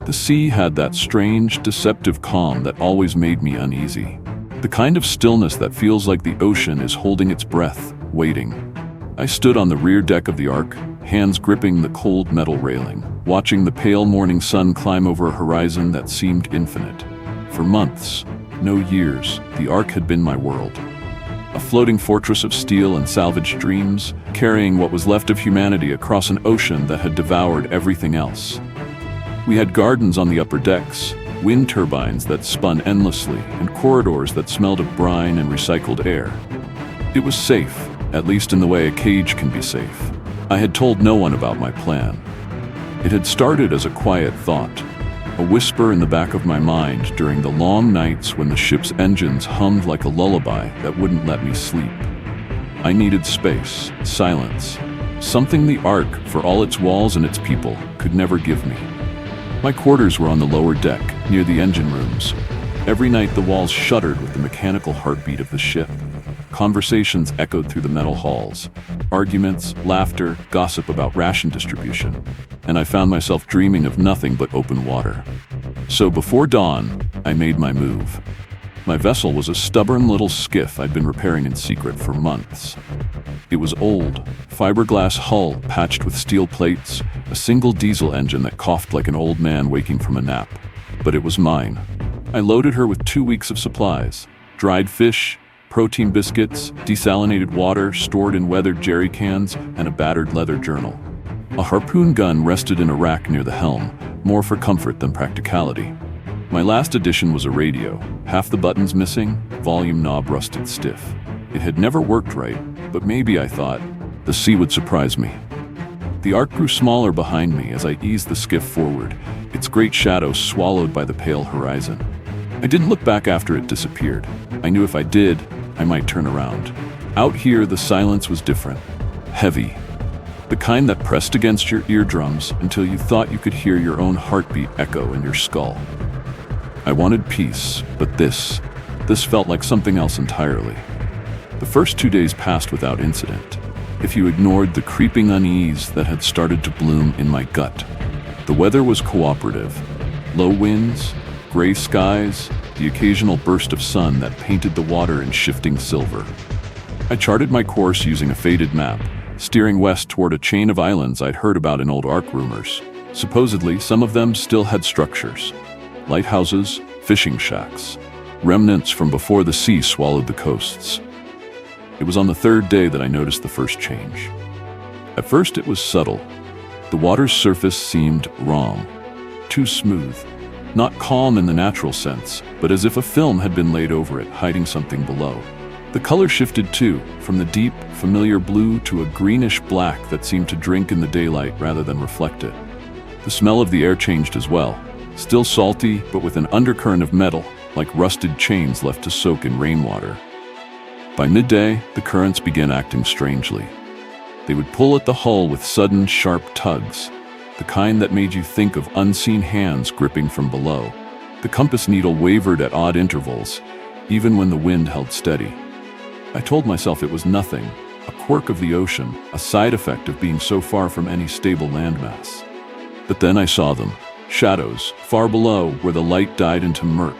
The sea had that strange, deceptive calm that always made me uneasy. The kind of stillness that feels like the ocean is holding its breath, waiting. I stood on the rear deck of the Ark, hands gripping the cold metal railing, watching the pale morning sun climb over a horizon that seemed infinite. For months, no years, the Ark had been my world. A floating fortress of steel and salvaged dreams, carrying what was left of humanity across an ocean that had devoured everything else. We had gardens on the upper decks, wind turbines that spun endlessly, and corridors that smelled of brine and recycled air. It was safe, at least in the way a cage can be safe. I had told no one about my plan. It had started as a quiet thought, a whisper in the back of my mind during the long nights when the ship's engines hummed like a lullaby that wouldn't let me sleep. I needed space, silence, something the Ark, for all its walls and its people, could never give me. My quarters were on the lower deck, near the engine rooms. Every night the walls shuddered with the mechanical heartbeat of the ship. Conversations echoed through the metal halls. Arguments, laughter, gossip about ration distribution. And I found myself dreaming of nothing but open water. So before dawn, I made my move. My vessel was a stubborn little skiff I'd been repairing in secret for months. It was old, fiberglass hull patched with steel plates, a single diesel engine that coughed like an old man waking from a nap. But it was mine. I loaded her with 2 weeks of supplies: dried fish, protein biscuits, desalinated water stored in weathered jerry cans, and a battered leather journal. A harpoon gun rested in a rack near the helm, more for comfort than practicality. My last addition was a radio, half the buttons missing, volume knob rusted stiff. It had never worked right, but maybe, I thought, the sea would surprise me. The Ark grew smaller behind me as I eased the skiff forward, its great shadow swallowed by the pale horizon. I didn't look back after it disappeared. I knew if I did, I might turn around. Out here, the silence was different. Heavy. The kind that pressed against your eardrums until you thought you could hear your own heartbeat echo in your skull. I wanted peace, but this felt like something else entirely. The first 2 days passed without incident, if you ignored the creeping unease that had started to bloom in my gut. The weather was cooperative. Low winds, gray skies, the occasional burst of sun that painted the water in shifting silver. I charted my course using a faded map, steering west toward a chain of islands I'd heard about in old Ark rumors. Supposedly, some of them still had structures. Lighthouses, fishing shacks, remnants from before the sea swallowed the coasts. It was on the third day that I noticed the first change. At first it was subtle. The water's surface seemed wrong, too smooth. Not calm in the natural sense, but as if a film had been laid over it, hiding something below. The color shifted too, from the deep, familiar blue to a greenish black that seemed to drink in the daylight rather than reflect it. The smell of the air changed as well, still salty, but with an undercurrent of metal, like rusted chains left to soak in rainwater. By midday, the currents began acting strangely. They would pull at the hull with sudden, sharp tugs, the kind that made you think of unseen hands gripping from below. The compass needle wavered at odd intervals, even when the wind held steady. I told myself it was nothing, a quirk of the ocean, a side effect of being so far from any stable landmass. But then I saw them, shadows, far below where the light died into murk.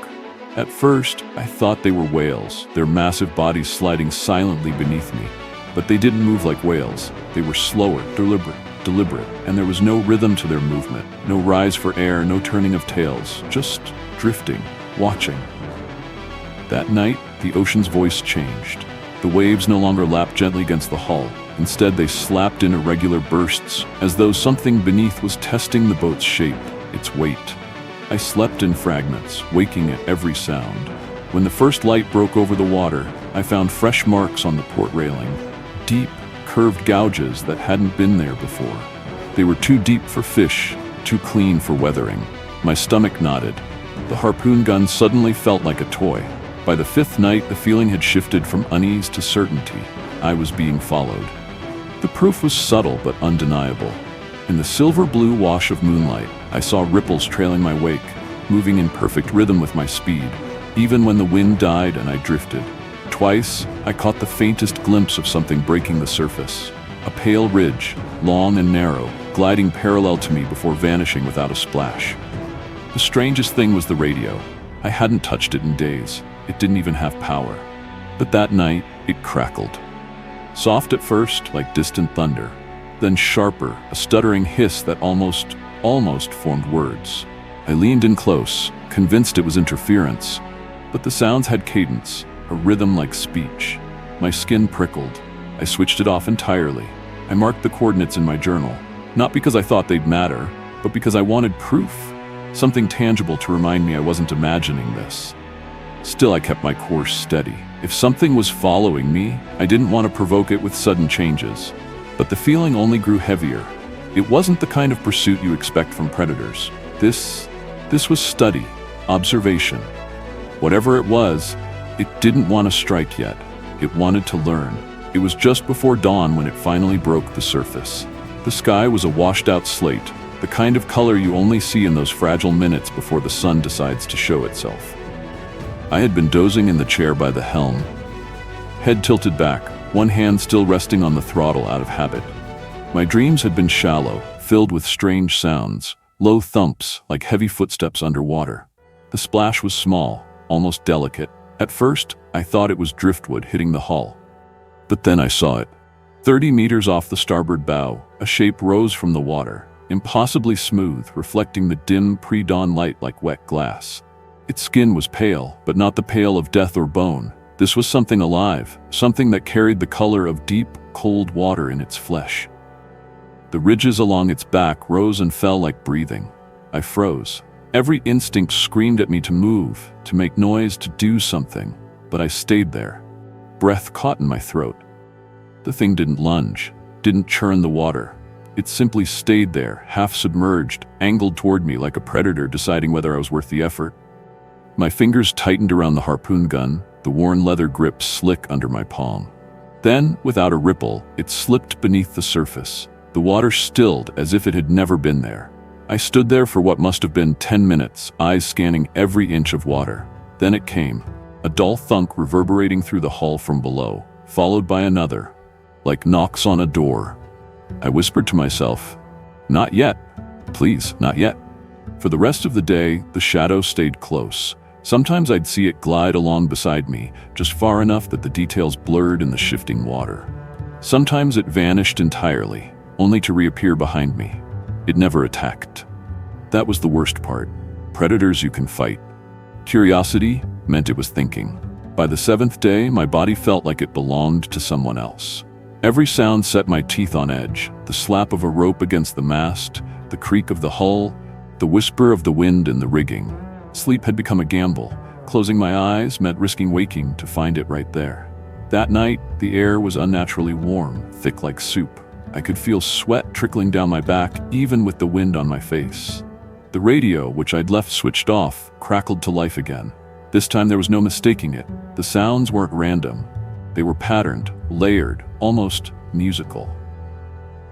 At first, I thought they were whales, their massive bodies sliding silently beneath me. But they didn't move like whales. They were slower, deliberate, and there was no rhythm to their movement, no rise for air, no turning of tails, just drifting, watching. That night, the ocean's voice changed. The waves no longer lapped gently against the hull. Instead, they slapped in irregular bursts, as though something beneath was testing the boat's shape, its weight. I slept in fragments, waking at every sound. When the first light broke over the water, I found fresh marks on the port railing, deep, curved gouges that hadn't been there before. They were too deep for fish, too clean for weathering. My stomach knotted. The harpoon gun suddenly felt like a toy. By the fifth night, the feeling had shifted from unease to certainty. I was being followed. The proof was subtle but undeniable. In the silver-blue wash of moonlight, I saw ripples trailing my wake, moving in perfect rhythm with my speed, even when the wind died and I drifted. Twice, I caught the faintest glimpse of something breaking the surface. A pale ridge, long and narrow, gliding parallel to me before vanishing without a splash. The strangest thing was the radio. I hadn't touched it in days. It didn't even have power. But that night, it crackled. Soft at first, like distant thunder, then sharper, a stuttering hiss that almost formed words. I leaned in close, convinced it was interference. But the sounds had cadence, a rhythm like speech. My skin prickled. I switched it off entirely. I marked the coordinates in my journal, not because I thought they'd matter, but because I wanted proof, something tangible to remind me I wasn't imagining this. Still, I kept my course steady. If something was following me, I didn't want to provoke it with sudden changes. But the feeling only grew heavier. It wasn't the kind of pursuit you expect from predators. This was study, observation. Whatever it was, it didn't want to strike yet. It wanted to learn. It was just before dawn when it finally broke the surface. The sky was a washed-out slate, the kind of color you only see in those fragile minutes before the sun decides to show itself. I had been dozing in the chair by the helm, head tilted back, one hand still resting on the throttle out of habit. My dreams had been shallow, filled with strange sounds, low thumps like heavy footsteps underwater. The splash was small, almost delicate. At first, I thought it was driftwood hitting the hull. But then I saw it. 30 meters off the starboard bow, a shape rose from the water, impossibly smooth, reflecting the dim pre-dawn light like wet glass. Its skin was pale, but not the pale of death or bone. This was something alive, something that carried the color of deep, cold water in its flesh. The ridges along its back rose and fell like breathing. I froze. Every instinct screamed at me to move, to make noise, to do something, but I stayed there. Breath caught in my throat. The thing didn't lunge, didn't churn the water. It simply stayed there, half submerged, angled toward me like a predator deciding whether I was worth the effort. My fingers tightened around the harpoon gun, the worn leather grip slick under my palm. Then, without a ripple, it slipped beneath the surface. The water stilled as if it had never been there. I stood there for what must have been 10 minutes, eyes scanning every inch of water. Then it came, a dull thunk reverberating through the hull from below, followed by another, like knocks on a door. I whispered to myself, "Not yet. Please, not yet." For the rest of the day, the shadow stayed close. Sometimes I'd see it glide along beside me, just far enough that the details blurred in the shifting water. Sometimes it vanished entirely, only to reappear behind me. It never attacked. That was the worst part. Predators you can fight. Curiosity meant it was thinking. By the 7th day, my body felt like it belonged to someone else. Every sound set my teeth on edge. The slap of a rope against the mast, the creak of the hull, the whisper of the wind in the rigging. Sleep had become a gamble. Closing my eyes meant risking waking to find it right there. That night, the air was unnaturally warm, thick like soup. I could feel sweat trickling down my back, even with the wind on my face. The radio, which I'd left switched off, crackled to life again. This time there was no mistaking it. The sounds weren't random. They were patterned, layered, almost musical.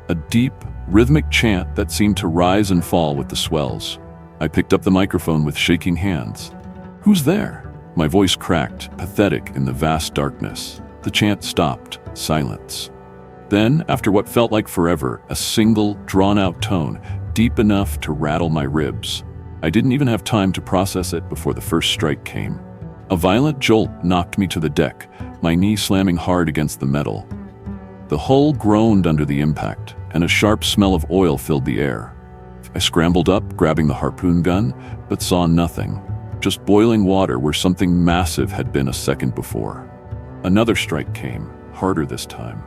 A deep, rhythmic chant that seemed to rise and fall with the swells. I picked up the microphone with shaking hands. "Who's there?" My voice cracked, pathetic in the vast darkness. The chant stopped. Silence. Then, after what felt like forever, a single, drawn-out tone, deep enough to rattle my ribs. I didn't even have time to process it before the first strike came. A violent jolt knocked me to the deck, my knee slamming hard against the metal. The hull groaned under the impact, and a sharp smell of oil filled the air. I scrambled up, grabbing the harpoon gun, but saw nothing. Just boiling water where something massive had been a second before. Another strike came, harder this time.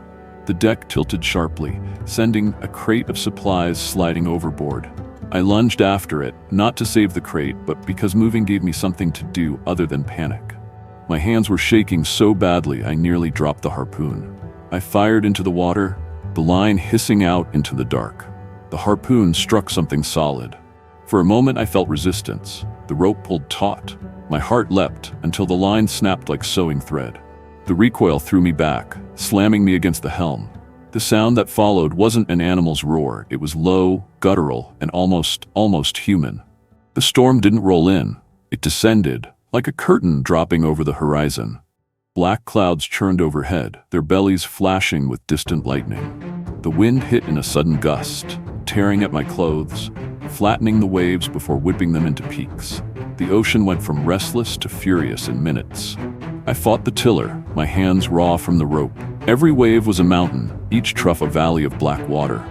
The deck tilted sharply, sending a crate of supplies sliding overboard. I lunged after it, not to save the crate, but because moving gave me something to do other than panic. My hands were shaking so badly I nearly dropped the harpoon. I fired into the water, the line hissing out into the dark. The harpoon struck something solid. For a moment I felt resistance. The rope pulled taut. My heart leapt until the line snapped like sewing thread. The recoil threw me back, slamming me against the helm. The sound that followed wasn't an animal's roar. It was low, guttural, and almost human. The storm didn't roll in. It descended, like a curtain dropping over the horizon. Black clouds churned overhead, their bellies flashing with distant lightning. The wind hit in a sudden gust, tearing at my clothes, flattening the waves before whipping them into peaks. The ocean went from restless to furious in minutes. I fought the tiller, my hands raw from the rope. Every wave was a mountain, each trough a valley of black water.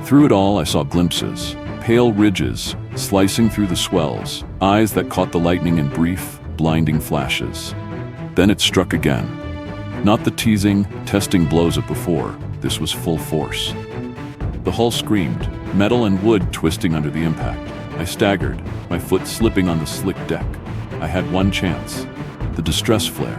Through it all I saw glimpses, pale ridges slicing through the swells, eyes that caught the lightning in brief, blinding flashes. Then it struck again. Not the teasing, testing blows of before, this was full force. The hull screamed, metal and wood twisting under the impact. I staggered, my foot slipping on the slick deck. I had one chance, the distress flare.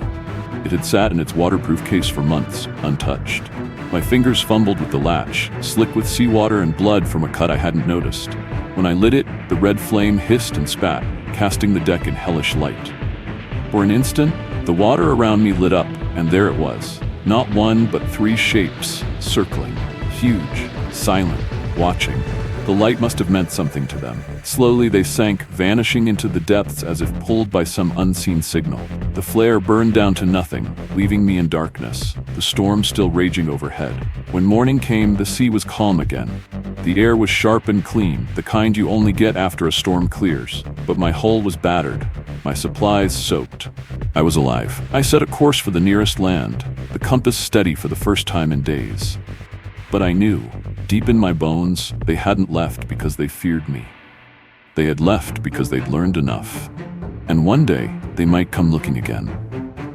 It had sat in its waterproof case for months, untouched. My fingers fumbled with the latch, slick with seawater and blood from a cut I hadn't noticed. When I lit it, the red flame hissed and spat, casting the deck in hellish light. For an instant, the water around me lit up, and there it was. Not one, but three shapes, circling, huge, silent, watching. The light must have meant something to them. Slowly they sank, vanishing into the depths as if pulled by some unseen signal. The flare burned down to nothing, leaving me in darkness, the storm still raging overhead. When morning came, the sea was calm again. The air was sharp and clean, the kind you only get after a storm clears. But my hull was battered, my supplies soaked. I was alive. I set a course for the nearest land, the compass steady for the first time in days. But I knew, deep in my bones, they hadn't left because they feared me. They had left because they'd learned enough. And one day, they might come looking again.